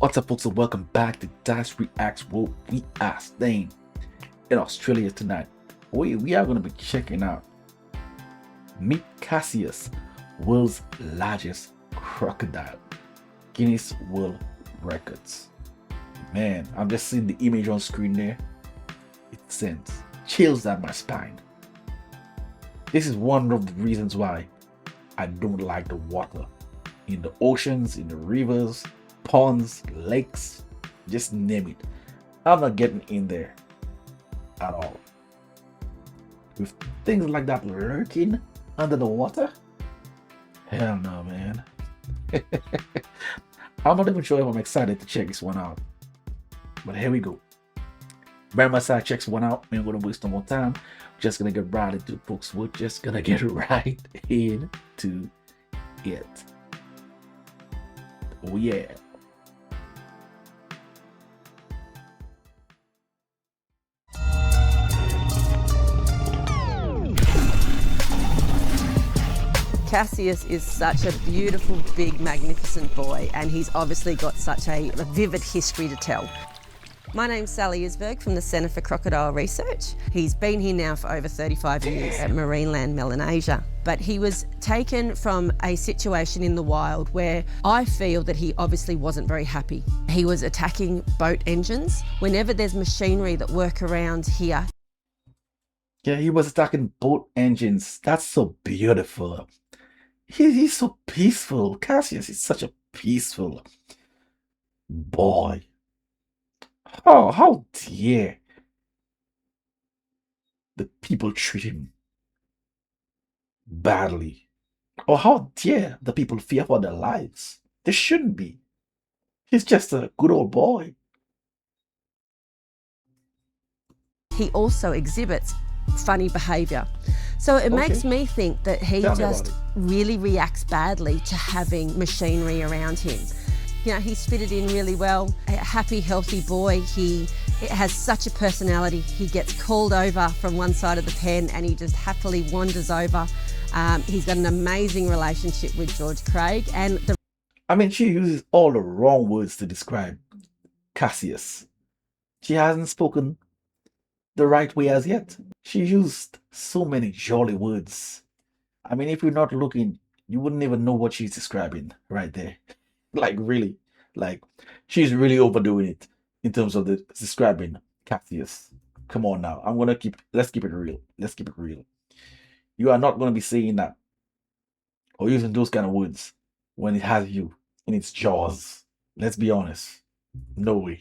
What's up, folks, and welcome back to Dyce Reacts. What we are staying in Australia tonight. We are going to be checking out Meet Cassius, world's largest crocodile, Guinness World Records. Man, I'm just seeing the image on screen there. It sends chills down my spine. This is one of the reasons why I don't like the water. In the oceans, in the rivers, ponds, lakes, just name it. I'm not getting in there at all. With things like that lurking under the water, hell no, man. I'm not even sure if I'm excited to check this one out. But here we go. Very much I check this one out. We ain't gonna waste no more time. Just gonna get right into it, folks. We're just gonna get right into it. Oh yeah. Cassius is such a beautiful, big, magnificent boy, and he's obviously got such a vivid history to tell. My name's Sally Isberg from the Centre for Crocodile Research. He's been here now for over 35 years at Marineland, Melanesia. But he was taken from a situation in the wild where I feel that he obviously wasn't very happy. He was attacking boat engines. Whenever there's machinery that work around here. Yeah, he was attacking boat engines. That's so beautiful. He's so peaceful. Cassius is such a peaceful boy. Oh, how dare the people treat him badly? Or how dare the people fear for their lives? They shouldn't be. He's just a good old boy. He also exhibits funny behaviour. So it makes me think that he just really reacts badly to having machinery around him. You know, he's fitted in really well, a happy, healthy boy. He has such a personality. He gets called over from one side of the pen and he just happily wanders over. He's got an amazing relationship with George Craig. And I mean, she uses all the wrong words to describe Cassius. She hasn't spoken the right way as yet. She used so many jolly words. I mean, if you're not looking, you wouldn't even know what she's describing right there. Like, really, like, she's really overdoing it in terms of the describing Cassius. Come on now. Let's keep it real. Let's keep it real. You are not going to be saying that or using those kind of words when it has you in its jaws. Let's be honest. No way.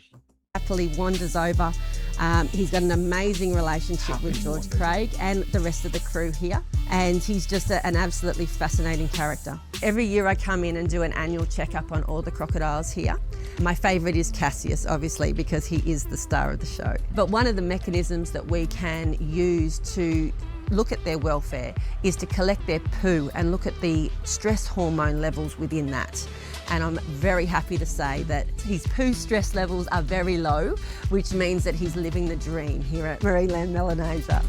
Happily wanders over. He's got an amazing relationship with George Craig and the rest of the crew here, and he's just an absolutely fascinating character. Every year I come in and do an annual checkup on all the crocodiles here. My favourite is Cassius, obviously, because he is the star of the show. But one of the mechanisms that we can use to look at their welfare is to collect their poo and look at the stress hormone levels within that. And I'm very happy to say that his poo stress levels are very low, which means that he's living the dream here at Marineland, Melanesia.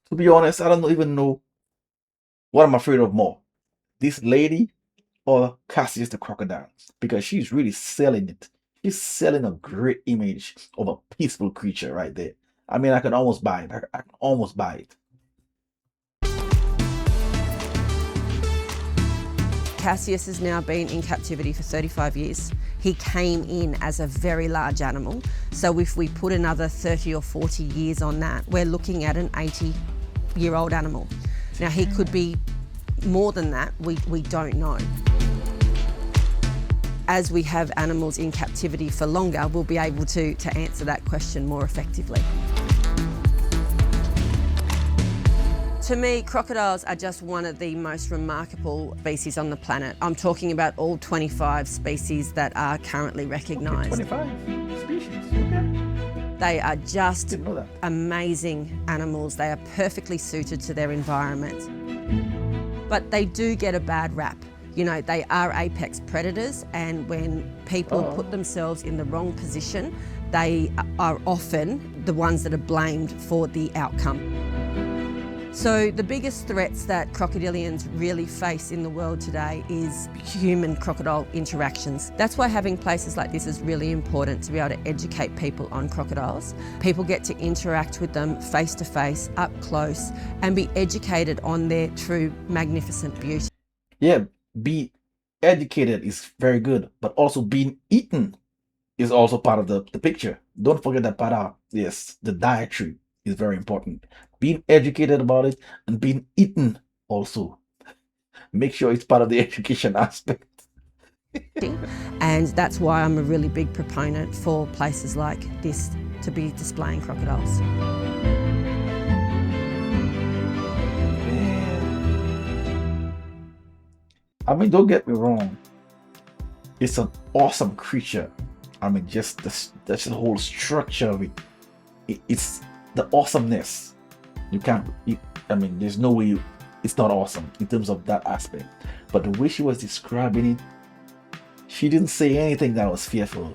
To be honest, I don't even know what I'm afraid of more, this lady or Cassius the crocodile, because she's really selling it. She's selling a great image of a peaceful creature right there. I mean, I can almost buy it. I can almost buy it. Cassius has now been in captivity for 35 years. He came in as a very large animal. So if we put another 30 or 40 years on that, we're looking at an 80-year-old animal. Now, he could be more than that. We don't know. As we have animals in captivity for longer, we'll be able to answer that question more effectively. To me, crocodiles are just one of the most remarkable species on the planet. I'm talking about all 25 species that are currently recognised. 25 species, okay. They are just amazing animals. They are perfectly suited to their environment. But they do get a bad rap. You know, they are apex predators, and when people put themselves in the wrong position, they are often the ones that are blamed for the outcome. So the biggest threats that crocodilians really face in the world today is human-crocodile interactions. That's why having places like this is really important, to be able to educate people on crocodiles. People get to interact with them face to face, up close, and be educated on their true magnificent beauty. Yeah, be educated is very good, but also being eaten is also part of the picture. Don't forget that part out. Yes, the dietary is very important. Being educated about it and being eaten also. Make sure it's part of the education aspect. And that's why I'm a really big proponent for places like this to be displaying crocodiles. I mean, don't get me wrong. It's an awesome creature. I mean, just the whole structure of it. It's the awesomeness. You can't. I mean, there's no way it's not awesome in terms of that aspect. But the way she was describing it, she didn't say anything that was fearful.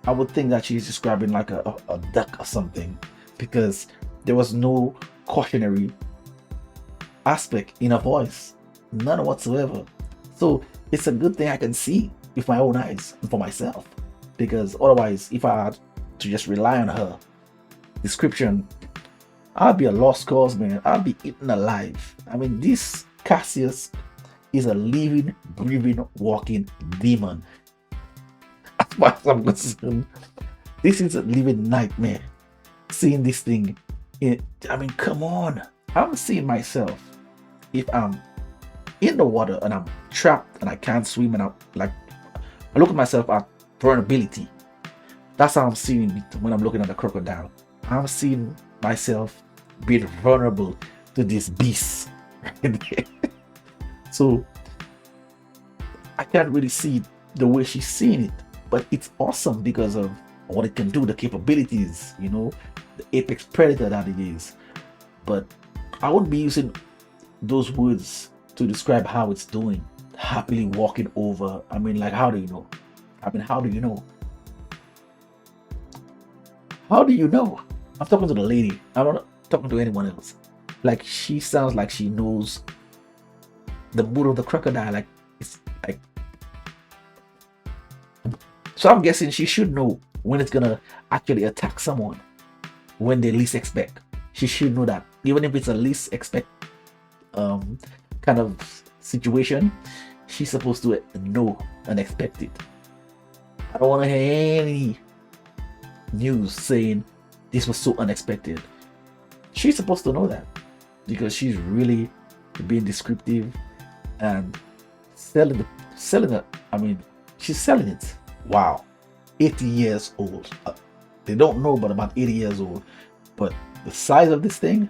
I would think that she's describing like a duck or something, because there was no cautionary aspect in her voice, none whatsoever. So it's a good thing I can see with my own eyes and for myself, because otherwise, if I had to just rely on her description, I'd be a lost cause, man. I'd be eaten alive. I mean, this Cassius is a living, breathing, walking demon. As far as I'm concerned, this is a living nightmare. Seeing this thing, I mean, come on. I'm seeing myself if I'm in the water and I'm trapped and I can't swim, and I look at myself at vulnerability. That's how I'm seeing it when I'm looking at the crocodile. I'm seeing myself being vulnerable to this beast. So I can't really see the way she's seeing it, but it's awesome because of what it can do, the capabilities, you know, the apex predator that it is. But I wouldn't be using those words to describe how it's doing. Happily walking over. I mean, like, how do you know? I mean, how do you know? How do you know? I'm talking to the lady. I'm not talking to anyone else. Like, she sounds like she knows the mood of the crocodile. Like, it's like, so I'm guessing she should know when it's gonna actually attack someone when they least expect. She should know that, even if it's a least expect kind of situation, she's supposed to know and expect it. I don't want to hear any news saying this was so unexpected. She's supposed to know that, because she's really being descriptive and selling it. I mean, she's selling it. Wow, 80 years old. They don't know, but about 80 years old. But the size of this thing,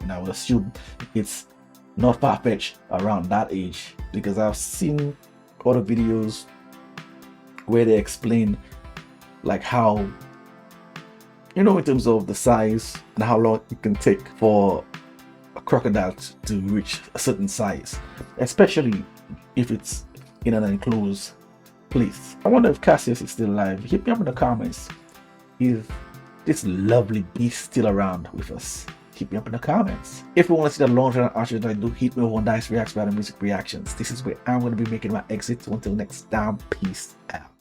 and I would assume it's not far-fetched around that age, because I've seen other videos where they explain like how, you know, in terms of the size and how long it can take for a crocodile to reach a certain size, especially if it's in an enclosed place. I wonder if Cassius is still alive. Hit me up in the comments. Is this lovely beast still around with us? Hit me up in the comments. If you want to see the long-term archers that I do, hit me over on Dyce Reacts by the Music Reactions. This is where I'm going to be making my exit. So until next time, peace out.